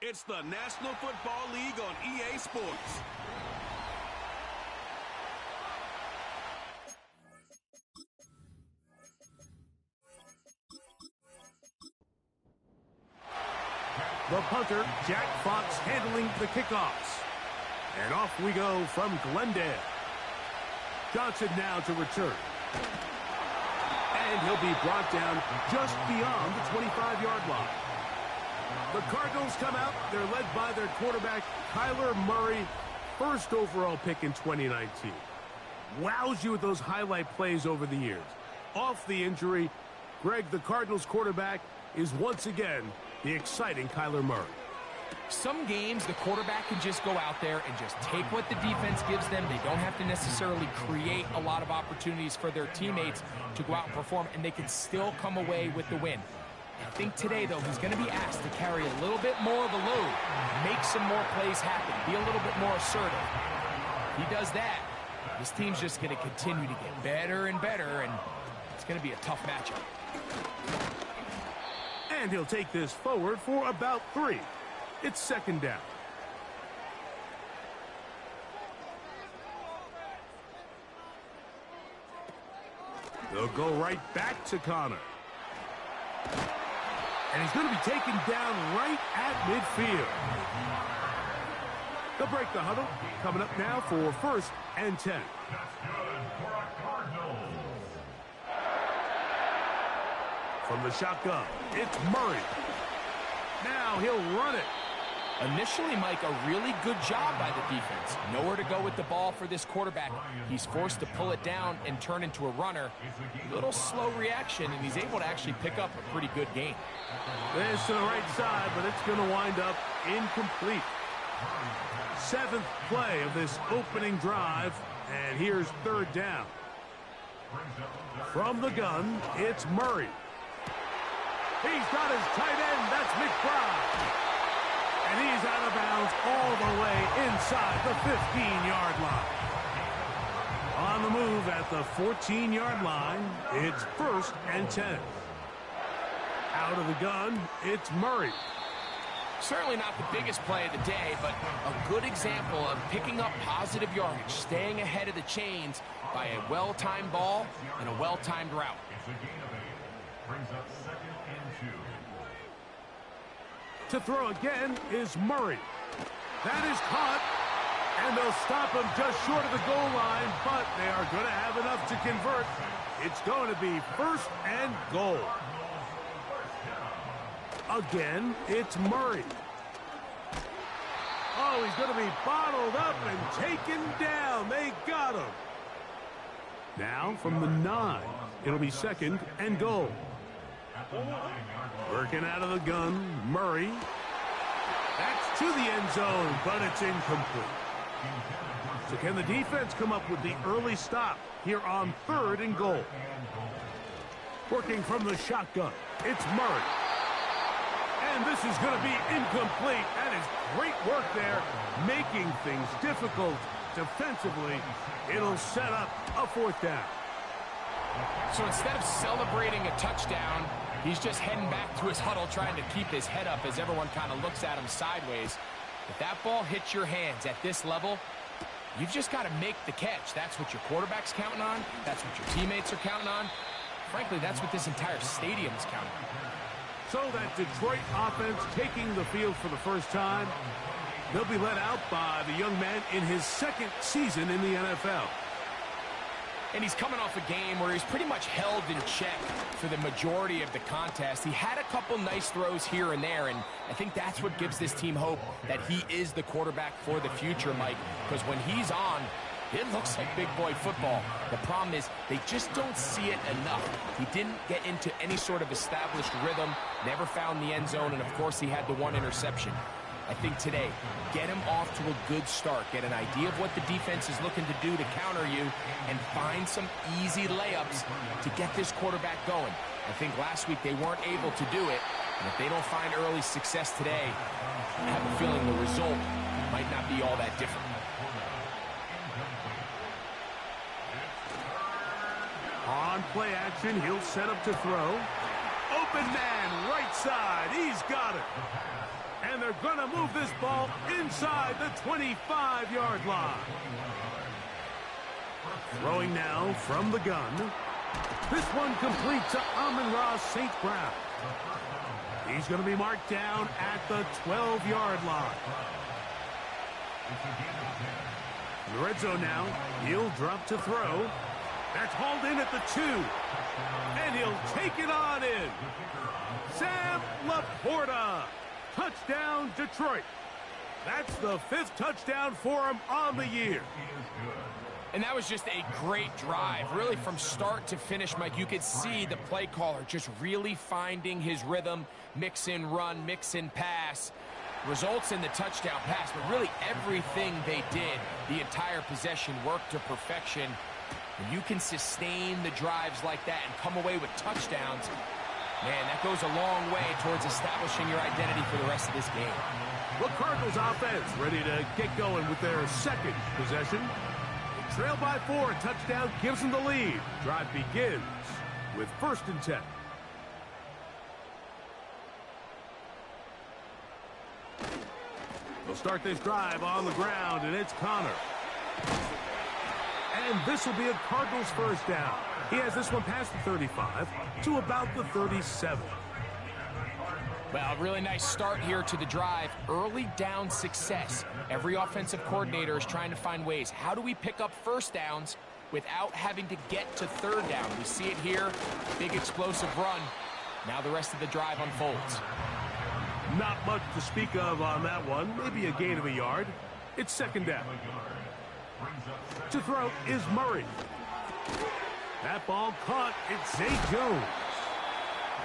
It's the National Football League on EA Sports. The punter, Jack Fox, handling the kickoffs. And off we go from Glendale. Johnson now to return. And he'll be brought down just beyond the 25-yard line. The Cardinals come out. They're led by their quarterback, Kyler Murray, first overall pick in 2019. Wows you with those highlight plays over the years. Off the injury, Greg, the Cardinals quarterback, is once again the exciting Kyler Murray. Some games, the quarterback can just go out there and just take what the defense gives them. They don't have to necessarily create a lot of opportunities for their teammates to go out and perform, and they can still come away with the win. I think today, though, he's going to be asked to carry a little bit more of the load, make some more plays happen, be a little bit more assertive. If he does that, this team's just going to continue to get better and better, and it's going to be a tough matchup. And he'll take this forward for about 3. It's second down. They'll go right back to Connor. And he's going to be taken down right at midfield. They'll break the huddle. Coming up now for 1st and 10. From the shotgun, it's Murray. Now he'll run it. Initially, Mike, a really good job by the defense. Nowhere to go with the ball for this quarterback. He's forced to pull it down and turn into a runner. A little slow reaction, and he's able to actually pick up a pretty good gain. This to the right side, but it's going to wind up incomplete. 7th play of this opening drive, and here's 3rd down. From the gun, it's Murray. He's got his tight end. That's McBride. And he's out of bounds all the way inside the 15-yard line. On the move at the 14-yard line, it's 1st and 10. Out of the gun, it's Murray. Certainly not the biggest play of the day, but a good example of picking up positive yardage, staying ahead of the chains by a well-timed ball and a well-timed route. Brings up 2nd and 2. To throw again is Murray. That is caught, and they'll stop him just short of the goal line, but they are going to have enough to convert. It's going to be 1st and goal. Again, it's Murray. Oh, he's going to be bottled up and taken down. They got him. Now from the 9, it'll be 2nd and goal. Working out of the gun, Murray. That's to the end zone, but it's incomplete. So can the defense come up with the early stop here on 3rd and goal? Working from the shotgun, it's Murray. And this is going to be incomplete. That is great work there, making things difficult defensively. It'll set up a 4th down. So instead of celebrating a touchdown, he's just heading back to his huddle trying to keep his head up as everyone kind of looks at him sideways. If that ball hits your hands at this level, you've just got to make the catch. That's what your quarterback's counting on. That's what your teammates are counting on. Frankly, that's what this entire stadium is counting on. So that Detroit offense taking the field for the first time. They'll be led out by the young man in his 2nd season in the NFL. And he's coming off a game where he's pretty much held in check for the majority of the contest. He had a couple nice throws here and there, and I think that's what gives this team hope that he is the quarterback for the future, Mike, because when he's on, it looks like big boy football. The problem is they just don't see it enough. He didn't get into any sort of established rhythm, never found the end zone, and of course he had the 1 interception. I think today, get him off to a good start. Get an idea of what the defense is looking to do to counter you and find some easy layups to get this quarterback going. I think last week they weren't able to do it, and if they don't find early success today, I have a feeling the result might not be all that different. On play action, he'll set up to throw. Open man, right side. He's got it. And they're going to move this ball inside the 25-yard line. Throwing now from the gun. This one complete to Amon-Ra St. Brown. He's going to be marked down at the 12-yard line. In the red zone now, he'll drop to throw. That's hauled in at the 2. And he'll take it on in. Sam Laporta. Touchdown, Detroit. That's the 5th touchdown for him on the year. And that was just a great drive. Really, from start to finish, Mike, you could see the play caller just really finding his rhythm. Mix in run, mix in pass. Results in the touchdown pass. But really, everything they did, the entire possession, worked to perfection. When you can sustain the drives like that and come away with touchdowns, man, that goes a long way towards establishing your identity for the rest of this game. The Cardinals offense ready to get going with their second possession. They trail by 4. Touchdown gives them the lead. Drive begins with 1st and 10. They'll start this drive on the ground, and it's Connor. And this will be a Cardinals first down. He has this one past the 35 to about the 37. Well, really nice start here to the drive. Early down success. Every offensive coordinator is trying to find ways. How do we pick up first downs without having to get to 3rd down? We see it here. Big explosive run. Now the rest of the drive unfolds. Not much to speak of on that one. Maybe a gain of a yard. It's 2nd down. To throw is Murray. That ball caught. It's Zay Jones.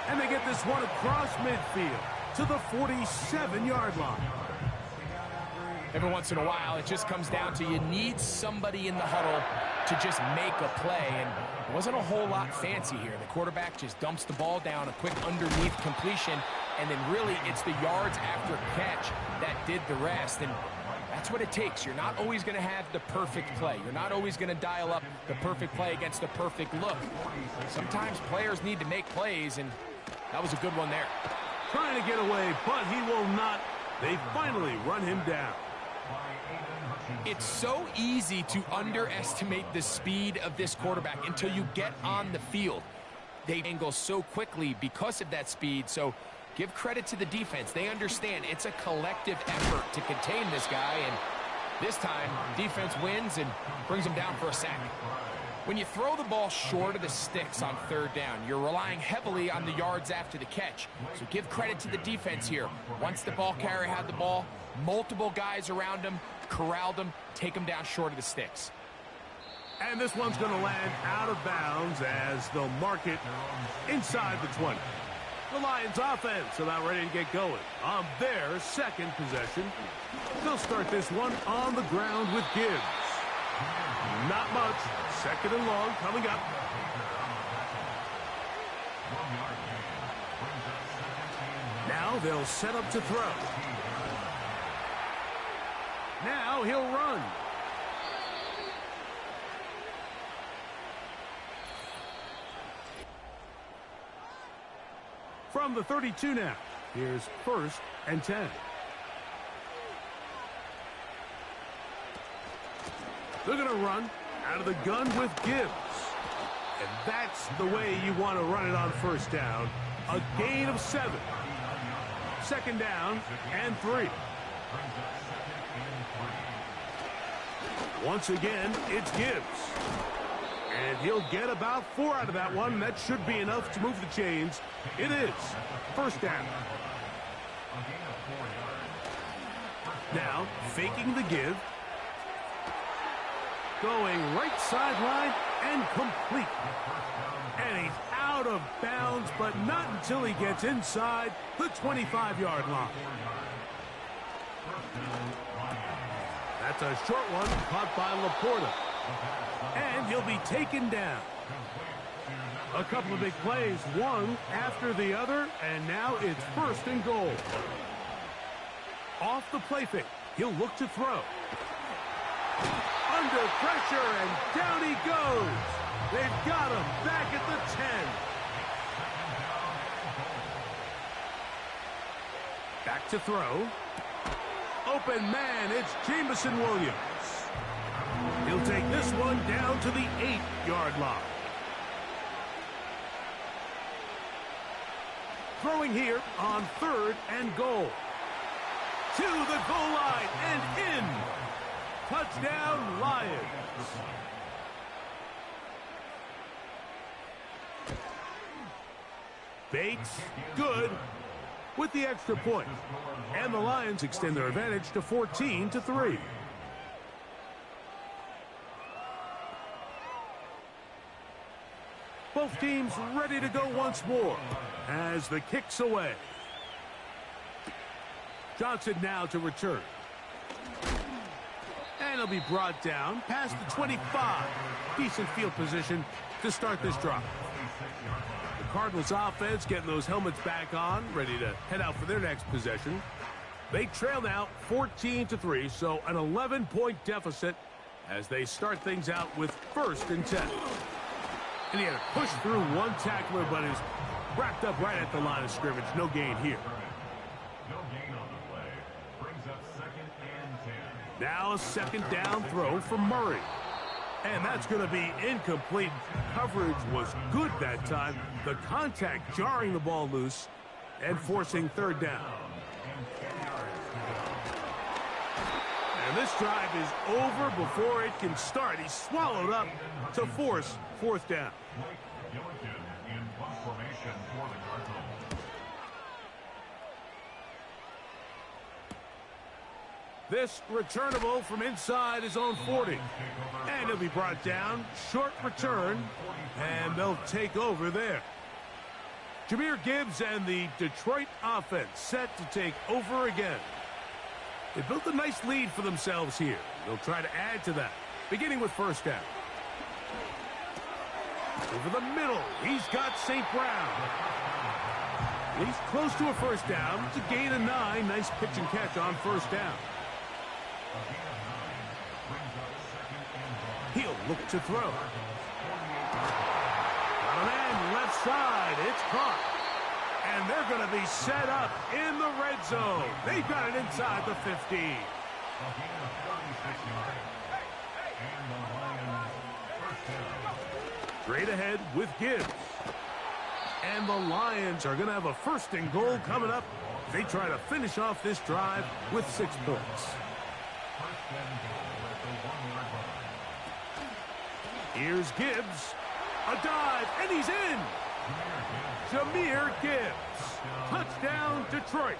And they get this one across midfield to the 47-yard line. Every once in a while, it just comes down to you need somebody in the huddle to just make a play. And it wasn't a whole lot fancy here. The quarterback just dumps the ball down, a quick underneath completion, and then really it's the yards after catch that did the rest. And that's what it takes. You're not always going to have the perfect play. You're not always going to dial up the perfect play against the perfect look. Sometimes players need to make plays, and that was a good one there. Trying to get away, but he will not. They finally run him down. It's so easy to underestimate the speed of this quarterback until you get on the field. They angle so quickly because of that speed, so give credit to the defense. They understand it's a collective effort to contain this guy, and this time, defense wins and brings him down for a sack. When you throw the ball short of the sticks on 3rd down, you're relying heavily on the yards after the catch. So give credit to the defense here. Once the ball carrier had the ball, multiple guys around him, corralled him, take him down short of the sticks. And this one's going to land out of bounds as they'll mark it inside the 20. The Lions offense about ready to get going on their 2nd possession. They'll start this one on the ground with Gibbs. Not much. 2nd and long coming up. Now they'll set up to throw. Now he'll run. From the 32 now, here's 1st and 10. They're going to run out of the gun with Gibbs. And that's the way you want to run it on 1st down. A gain of 7. 2nd down and 3. Once again, it's Gibbs. And he'll get about 4 out of that one. That should be enough to move the chains. It is 1st down. Now, faking the give. Going right sideline and complete. And he's out of bounds, but not until he gets inside the 25-yard line. That's a short one caught by Laporta. And he'll be taken down. A couple of big plays, one after the other, and now it's 1st and goal. Off the play fake, he'll look to throw. Under pressure, and down he goes. They've got him back at the 10. Back to throw. Open man, it's Jameson Williams. He'll take this one down to the 8-yard line. Throwing here on 3rd and goal. To the goal line and in. Touchdown, Lions. Bates, good, with the extra point. And the Lions extend their advantage to 14-3. Both teams ready to go once more as the kick's away. Johnson now to return. And he'll be brought down past the 25. Decent field position to start this drive. The Cardinals offense getting those helmets back on, ready to head out for their next possession. They trail now 14-3, so an 11-point deficit as they start things out with 1st and 10. And he had to push through one tackler, but is wrapped up right at the line of scrimmage. No gain here. No gain on the play. Brings up 2nd and 10. Now a 2nd down throw for Murray. And that's going to be incomplete. Coverage was good that time. The contact jarring the ball loose and forcing 3rd down. And this drive is over before it can start. He's swallowed up to force 4th down. In punt formation for the Cardinals. This returnable from inside his own 40. And he'll be brought down. Short return. And they'll take over there. Jahmyr Gibbs and the Detroit offense set to take over again. They built a nice lead for themselves here. They'll try to add to that, beginning with 1st down. Over the middle, he's got St. Brown. He's close to a 1st down. It's a gain of 9. Nice pitch and catch on 1st down. He'll look to throw. Got a man left side. It's caught. And they're going to be set up in the red zone. They've got it inside the 15. Straight ahead with Gibbs. And the Lions are going to have a 1st and goal coming up. They try to finish off this drive with 6 points. Here's Gibbs. A dive, and he's in. Jahmyr Gibbs. Touchdown, Detroit.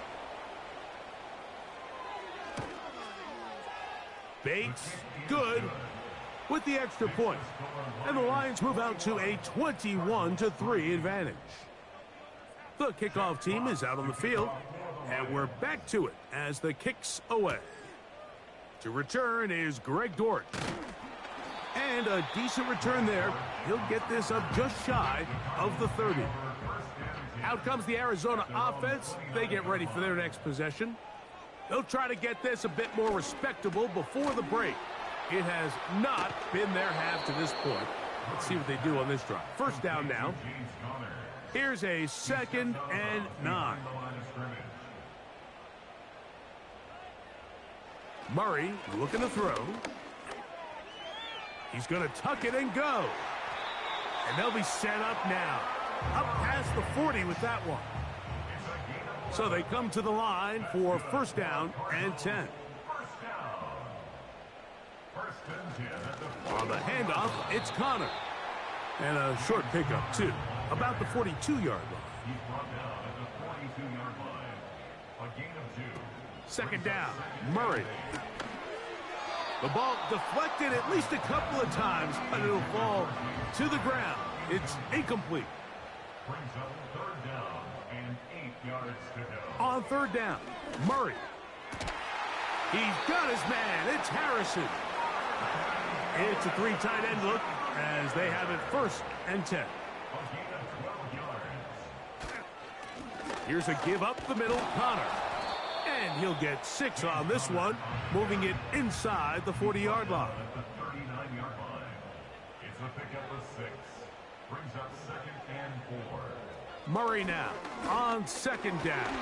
Bates, good, with the extra point. And the Lions move out to a 21-3 advantage. The kickoff team is out on the field, and we're back to it as the kick's away. To return is Greg Dort. And a decent return there. He'll get this up just shy of the 30. Out comes the Arizona offense. They get ready for their next possession. They'll try to get this a bit more respectable before the break. It has not been their half to this point. Let's see what they do on this drive. 1st down now. Here's a 2nd and 9. Murray looking to throw. He's going to tuck it and go. And they'll be set up now. Up past the 40 with that one. So they come to the line for 1st down and 10. On the handoff, it's Connor. And a short pickup, too. About the 42-yard line. He's brought down at the 42-yard line. A gain of 2. 2nd down, Murray. The ball deflected at least a couple of times, but it'll fall to the ground. It's incomplete. Brings up 3rd down and 8 yards to go. On 3rd down, Murray. He's got his man. It's Harrison. It's a 3 tight end look as they have it 1st and 10. A gain of 12 yards. Here's a give up the middle, Connor. And he'll get 6 on this one, moving it inside the 40-yard line. At the 39-yard line. It's a pickup of 6. Brings up 2nd and 4. Murray now on 2nd down.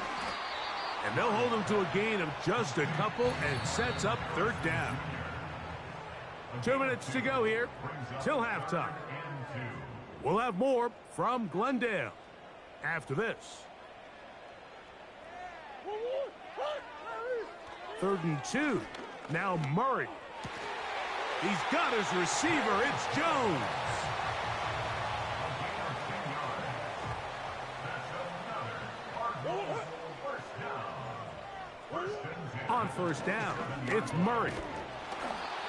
And they'll hold him to a gain of just a couple and sets up third down. 2 minutes to go here till halftime. We'll have more from Glendale after this. 3rd and 2. Now Murray. He's got his receiver. It's Jones. On first down, it's Murray.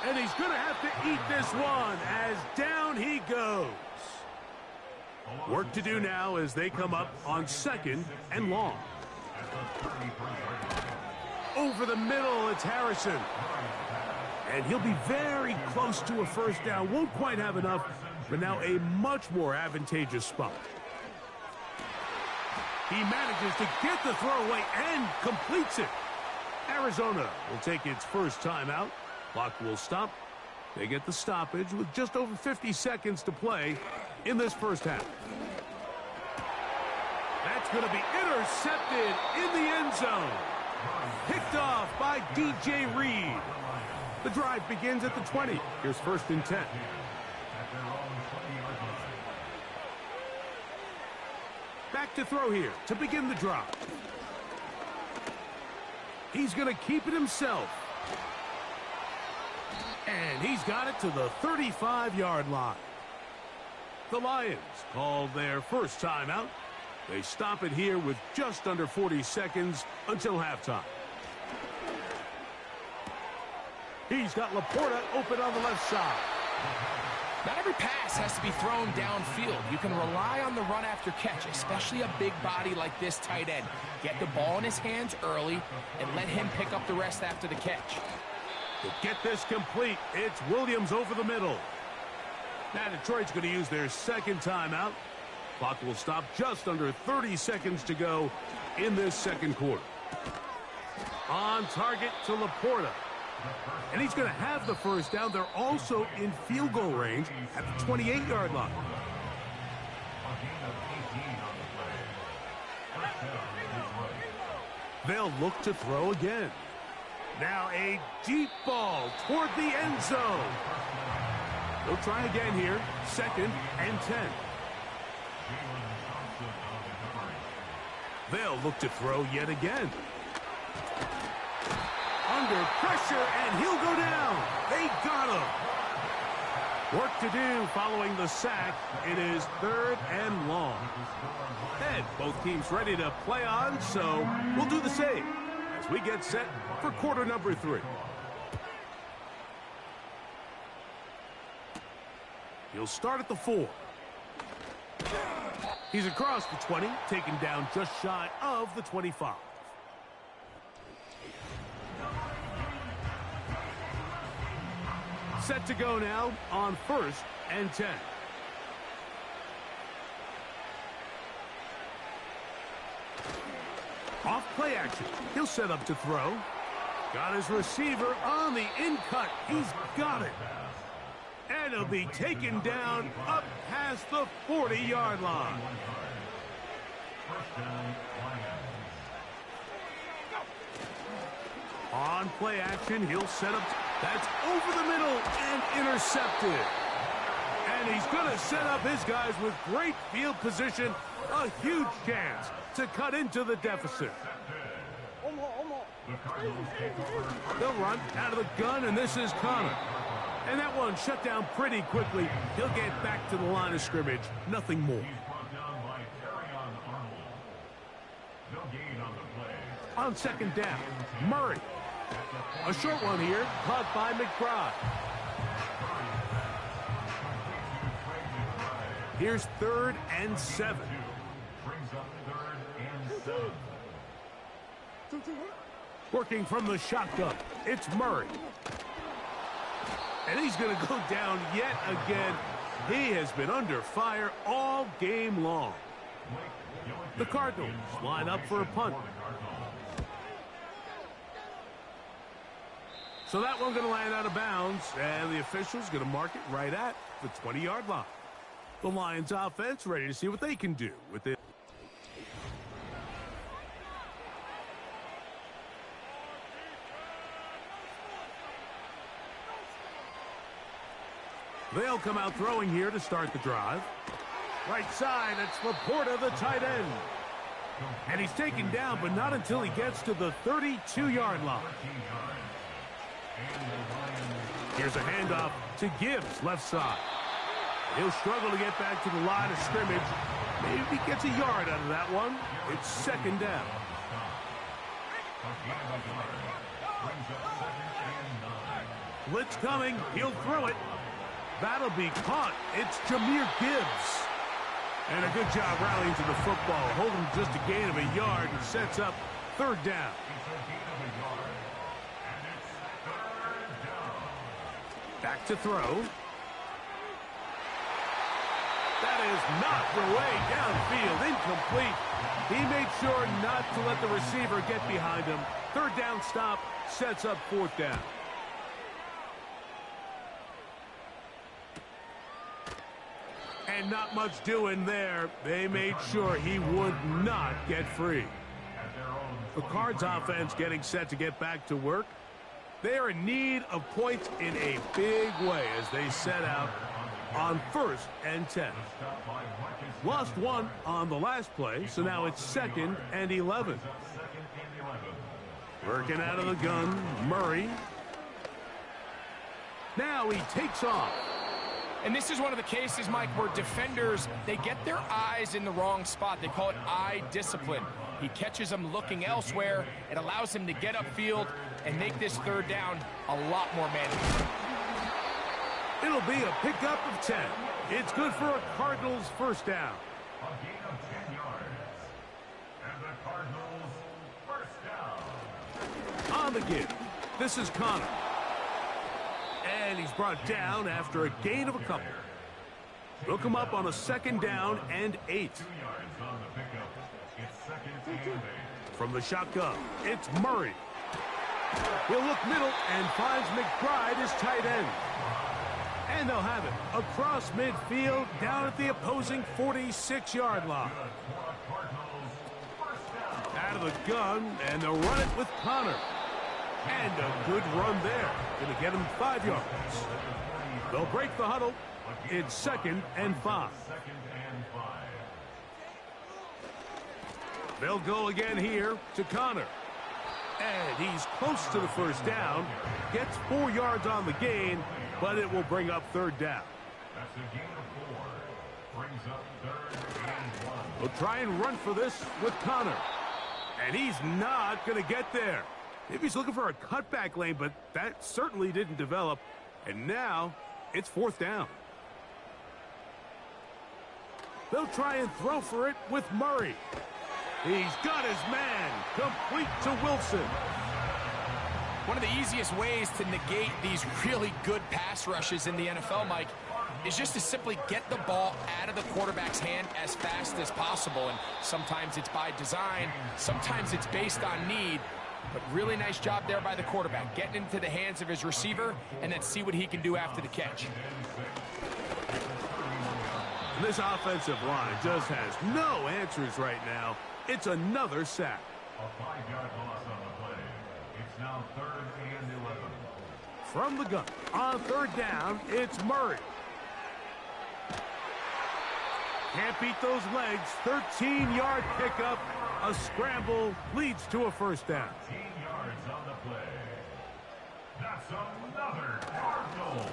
And he's going to have to eat this one as down he goes. Work to do now as they come up on 2nd and long. Over the middle, it's Harrison. And he'll be very close to a first down. Won't quite have enough, but now a much more advantageous spot. He manages to get the throw away and completes it. Arizona will take its first timeout. Clock will stop. They get the stoppage with just over 50 seconds to play in this first half. That's going to be intercepted in the end zone. Picked off by DJ Reed. The drive begins at the 20. Here's 1st and 10. Back to throw here to begin the drive. He's going to keep it himself. And he's got it to the 35-yard line. The Lions called their first timeout. They stop it here with just under 40 seconds until halftime. He's got Laporta open on the left side. Not every pass has to be thrown downfield. You can rely on the run after catch, especially a big body like this tight end. Get the ball in his hands early and let him pick up the rest after the catch. To get this complete, it's Williams over the middle. Now Detroit's going to use their 2nd timeout. Clock will stop just under 30 seconds to go in this 2nd quarter. On target to Laporta. And he's going to have the first down. They're also in field goal range at the 28-yard line. They'll look to throw again. Now a deep ball toward the end zone. They'll try again here. 2nd and 10. They'll look to throw yet again. Under pressure, and he'll go down. They got him. Work to do following the sack. It is 3rd and long. And both teams ready to play on, so we'll do the same as we get set for quarter number 3. He'll start at the 4. He's across the 20, taken down just shy of the 25. Set to go now on 1st and 10. Off play action. He'll set up to throw. Got his receiver on the in-cut. He's got it. And he'll be taken down up past the 40-yard line. On play action, he'll set up. That's over the middle and intercepted. And he's going to set up his guys with great field position. A huge chance to cut into the deficit. They'll run out of the gun, and this is Connor. And that one shut down pretty quickly. He'll get back to the line of scrimmage. Nothing more. On 2nd down, Murray. A short one here, caught by McBride. Here's 3rd and 7. Working from the shotgun, it's Murray. And he's going to go down yet again. He has been under fire all game long. The Cardinals line up for a punt. So that one's going to land out of bounds, and the official's going to mark it right at the 20-yard line. The Lions offense ready to see what they can do with it. They'll come out throwing here to start the drive. Right side, it's Laporta, the tight end. And he's taken down, but not until he gets to the 32-yard line. Here's a handoff to Gibbs, left side. He'll struggle to get back to the line of scrimmage. Maybe he gets a yard out of that one. It's second down. Blitz coming. He'll throw it. That'll be caught. It's Jahmyr Gibbs. And a good job rallying to the football. Holding just a gain of a yard and sets up third down. Back to throw. That is knocked away downfield. Incomplete. He made sure not to let the receiver get behind him. Third down stop sets up fourth down. And not much doing there. They made sure he would not get free. The Cards offense getting set to get back to work. They are in need of points in a big way as they set out on 1st and 10. Lost one on the last play, so now it's 2nd and 11. Working out of the gun, Murray. Now he takes off. And this is one of the cases, Mike, where defenders, they get their eyes in the wrong spot. They call it eye discipline. He catches them looking elsewhere. It allows him to get upfield and make this third down a lot more manageable. It'll be a pickup of 10. It's good for a Cardinals first down. A gain of 10 yards. And the Cardinals first down. On the give. This is Connor. And he's brought down after a gain of a couple. They'll come up on a 2nd down and 8. 2 yards on the pickup. It's 2nd and 8. From the shotgun, it's Murray. He'll look middle and finds McBride as tight end. And they'll have it across midfield down at the opposing 46-yard line. Out of the gun, and they'll run it with Connor. And a good run there. Going to get him 5 yards. They'll break the huddle. It's 2nd and 5. They'll go again here to Connor. And he's close to the first down. Gets 4 yards on the gain, but it will bring up third down. That's a gain of 4. Brings up 3rd and 1. We'll try and run for this with Connor. And he's not going to get there. Maybe he's looking for a cutback lane, but that certainly didn't develop. And now it's 4th down. They'll try and throw for it with Murray. He's got his man, complete to Wilson. One of the easiest ways to negate these really good pass rushes in the NFL, Mike, is just to simply get the ball out of the quarterback's hand as fast as possible. And sometimes it's by design, sometimes it's based on need. But really nice job there by the quarterback, getting into the hands of his receiver and then see what he can do after the catch. This offensive line just has no answers right now. It's another sack. A 5-yard loss on the play. It's now 3rd and 11. From the gun, on 3rd down, it's Murray. Can't beat those legs. 13-yard pickup. A scramble leads to a first down. 10 yards on the play. That's another Cardinal.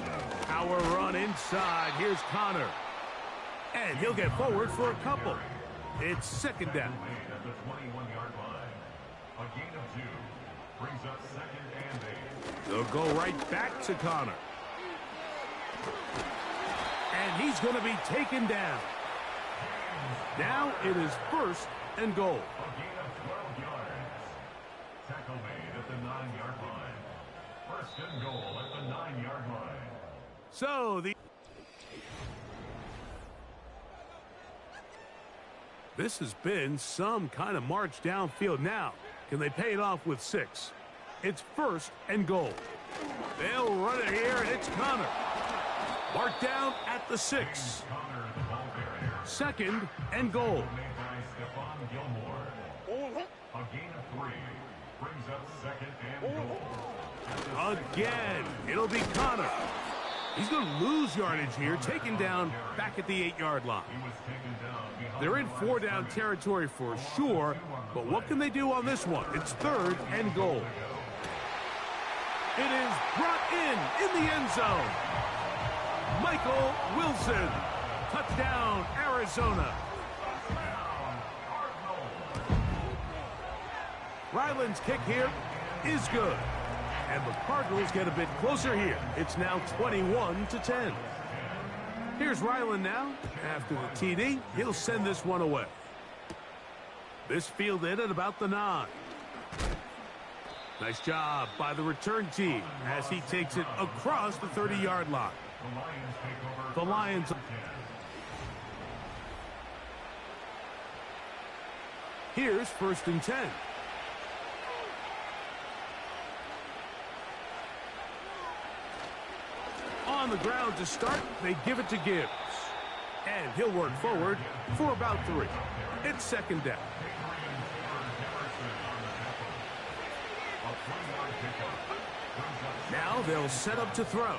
Power run inside. Here's Connor. And he'll get forward for a couple. It's 2nd down. At the 21-yard line. A gain of 2. Brings up 2nd and 8. They'll go right back to Connor. And he's going to be taken down. Now it is 1st and goal. A gain of 12 yards. Tackle made at the 9-yard line. 1st and goal at the 9-yard line. So this has been some kind of march downfield. Now, can they pay it off with 6? It's 1st and goal. They'll run it here, and it's Connor. Marked down at the 6. 2nd and goal. Made by Stephon Gilmore. A gain of 3. Brings up 2nd and goal. Again, it'll be Connor. He's going to lose yardage here, taken down back at the 8-yard line. They're in 4-down territory for sure, but what can they do on this one? It's 3rd and goal. It is brought in the end zone. Michael Wilson. Touchdown, Arizona. Ryland's kick here is good. And the Cardinals get a bit closer here. It's now 21-10. Here's Ryland now. After the TD, he'll send this one away. This fielded at about the 9. Nice job by the return team as he takes it across the 30-yard line. The Lions. Here's 1st and 10. On the ground to start, they give it to Gibbs. And he'll work forward for about 3. It's 2nd down. Now they'll set up to throw.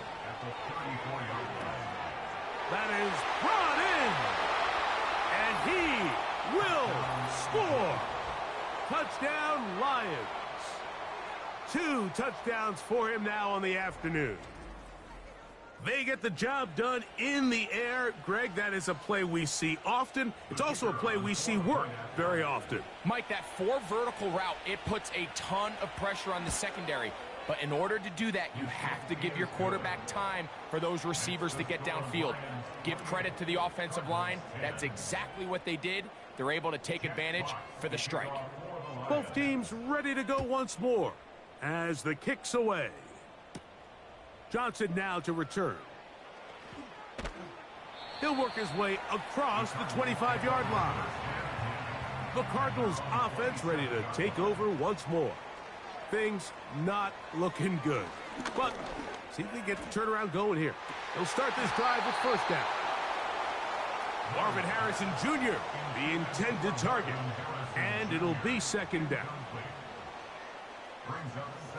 That is brought in. And he will score. Touchdown, Lions. 2 touchdowns for him now on the afternoon. They get the job done in the air. Greg, that is a play we see often. It's also a play we see work very often. Mike, that 4 vertical route, it puts a ton of pressure on the secondary. But in order to do that, you have to give your quarterback time for those receivers to get downfield. Give credit to the offensive line. That's exactly what they did. They're able to take advantage for the strike. Both teams ready to go once more as the kick's away. Johnson now to return. He'll work his way across the 25-yard line. The Cardinals offense ready to take over once more. Things not looking good. But see if they get the turnaround going here. They'll start this drive with 1st down. Marvin Harrison Jr., the intended target. And it'll be 2nd down.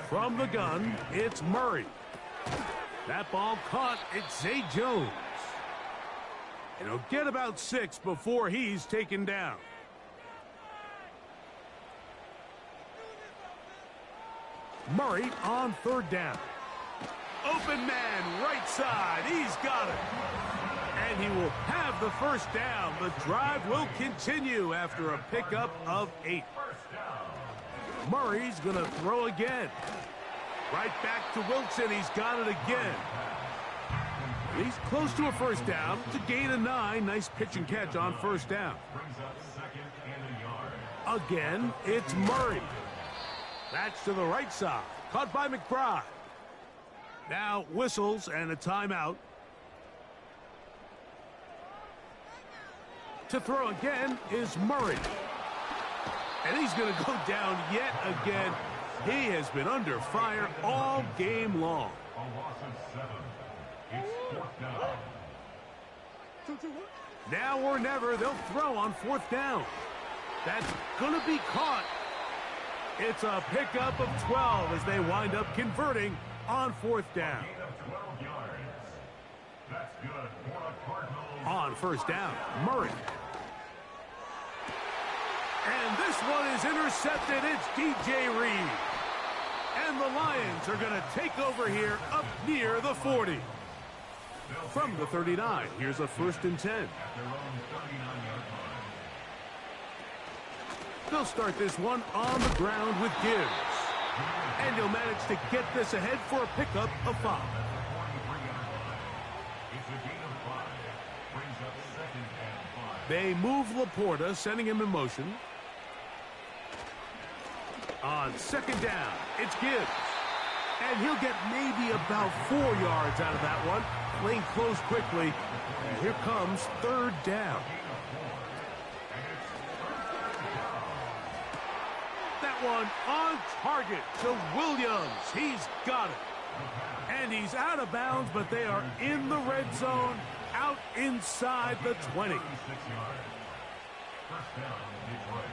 From the gun, it's Murray. That ball caught. It's Zay Jones. And he'll get about 6 before he's taken down. Murray on 3rd down. Open man, right side. He's got it. And he will have the 1st down. The drive will continue after a pickup of 8. Murray's going to throw again. Right back to Wilson. He's got it again. He's close to a 1st down to gain a 9. Nice pitch and catch on 1st down. Again, it's Murray. That's to the right side. Caught by McBride. Now whistles and a timeout. To throw again is Murray. And he's going to go down yet again. He has been under fire all game long. A loss of 7. It's 4th down. Now or never, they'll throw on 4th down. That's going to be caught. It's a pickup of 12 as they wind up converting on 4th down. Gain of 12 yards. That's good for the Cardinals. On 1st down, Murray. And this one is intercepted. It's DJ Reed. And the Lions are going to take over here up near the 40. From the 39, here's a 1st and 10. At their own 39-yard line. They'll start this one on the ground with Gibbs. And he'll manage to get this ahead for a pickup of 5. At the 43-yard line. It's a gain of 5. Brings up 2nd and 5. They move Laporta, sending him in motion. On 2nd down, it's Gibbs. And he'll get maybe about 4 yards out of that one. Playing close quickly. And here comes 3rd down. That one on target to Williams. He's got it. And he's out of bounds, but they are in the red zone, out inside the 20. 36 yards. 1st down, Detroit.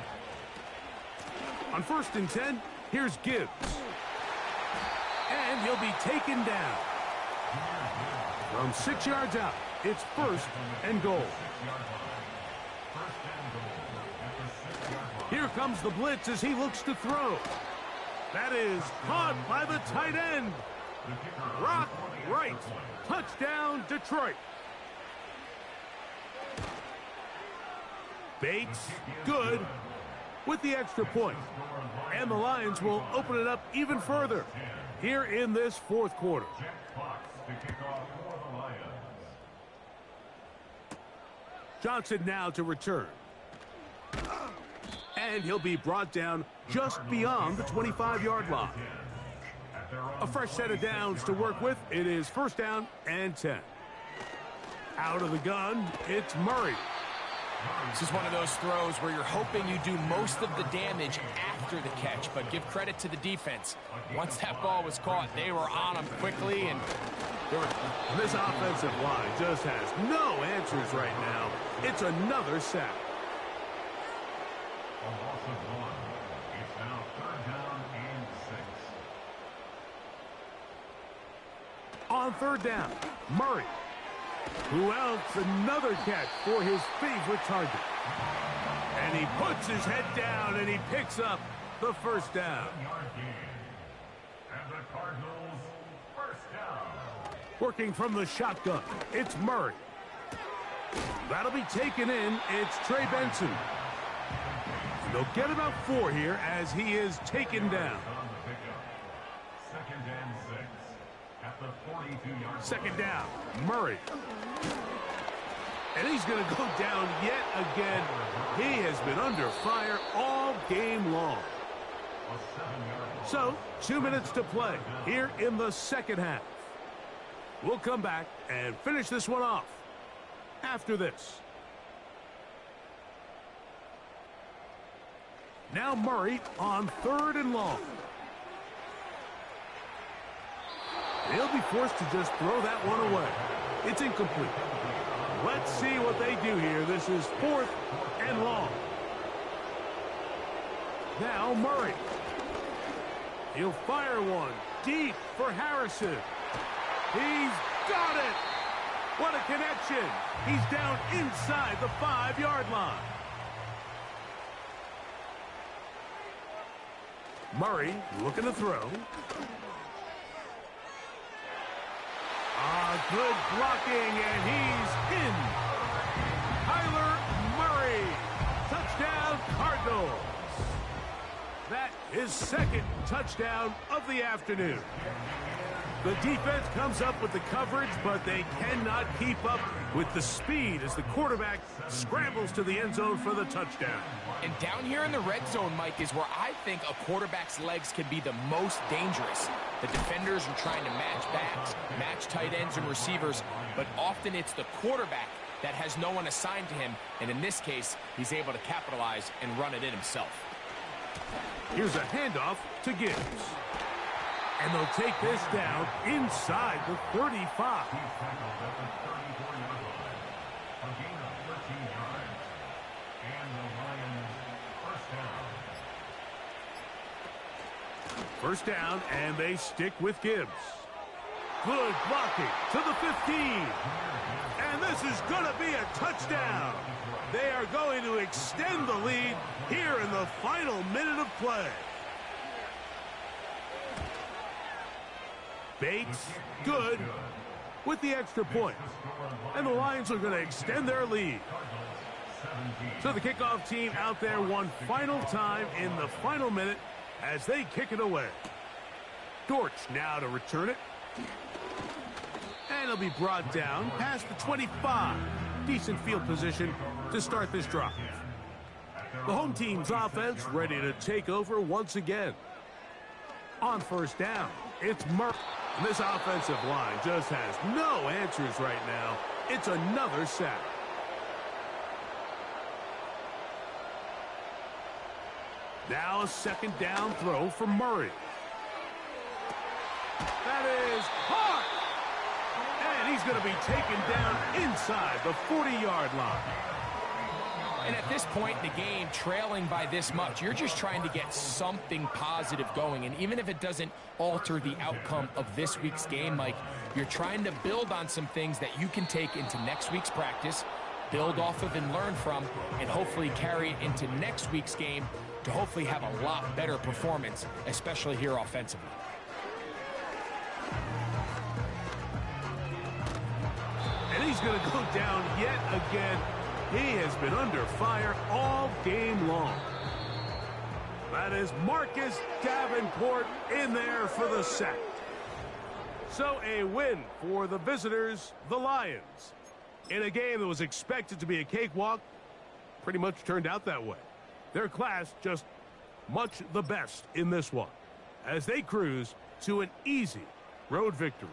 On 1st and 10, here's Gibbs. And he'll be taken down. From 6 yards out, it's first and goal. Here comes the blitz as he looks to throw. That is caught by the tight end. Rock right. Touchdown, Detroit. Bates, good, with the extra point. And the Lions will open it up even further here in this fourth quarter. Johnson now to return. And he'll be brought down just beyond the 25-yard line. A fresh set of downs to work with. It is first down and 10. Out of the gun, it's Murray. This is one of those throws where you're hoping you do most of the damage after the catch, but give credit to the defense. Once that ball was caught, they were on him quickly, and this offensive line just has no answers right now. It's another sack. A loss of 1. It's now third down and 6. On third down, Murray. Who else? Another catch for his favorite target. And he puts his head down and he picks up the first down. And the Cardinals first down. Working from the shotgun, it's Murray. That'll be taken in. It's Trey Benson. They'll get about 4 here as he is taken down. Second and 6 at the 42-yard. Second down, Murray. And he's going to go down yet again. He has been under fire all game long. So, 2 minutes to play here in the second half. We'll come back and finish this one off after this. Now Murray on third and long. They'll be forced to just throw that one away. It's incomplete. Let's see what they do here. This is fourth and long. Now Murray. He'll fire one deep for Harrison. He's got it. What a connection. He's down inside the 5-yard line. Murray looking to throw. Good blocking, and he's in. Kyler Murray. Touchdown, Cardinals. That is second touchdown of the afternoon. The defense comes up with the coverage, but they cannot keep up with the speed as the quarterback scrambles to the end zone for the touchdown. And down here in the red zone, Mike, is where I think a quarterback's legs can be the most dangerous. The defenders are trying to match backs, match tight ends and receivers, but often it's the quarterback that has no one assigned to him, and in this case, he's able to capitalize and run it in himself. Here's a handoff to Gibbs. And they'll take this down inside the 35. He's tackled at the 34-yard line. A gain of 13 yards. And the Lions first down. First down, and they stick with Gibbs. Good blocking to the 15. And this is going to be a touchdown. They are going to extend the lead here in the final minute of play. Bates, good, with the extra point. And the Lions are going to extend their lead. So the kickoff team out there one final time in the final minute as they kick it away. Dortch now to return it. And it'll be brought down past the 25. Decent field position to start this drive. The home team's offense ready to take over once again. On first down, it's Murray. This offensive line just has no answers right now. It's another sack. Now a second down throw for Murray. That is caught. And he's going to be taken down inside the 40-yard line. And at this point in the game, trailing by this much, you're just trying to get something positive going. And even if it doesn't alter the outcome of this week's game, Mike, You're trying to build on some things that you can take into next week's practice, build off of and learn from, and hopefully carry it into next week's game to hopefully have a lot better performance, especially here offensively. And he's going to go down yet again. He has been under fire all game long. That is Marcus Davenport in there for the sack. So a win for the visitors, the Lions. In a game that was expected to be a cakewalk, pretty much turned out that way. Their class just much the best in this one, as they cruise to an easy road victory.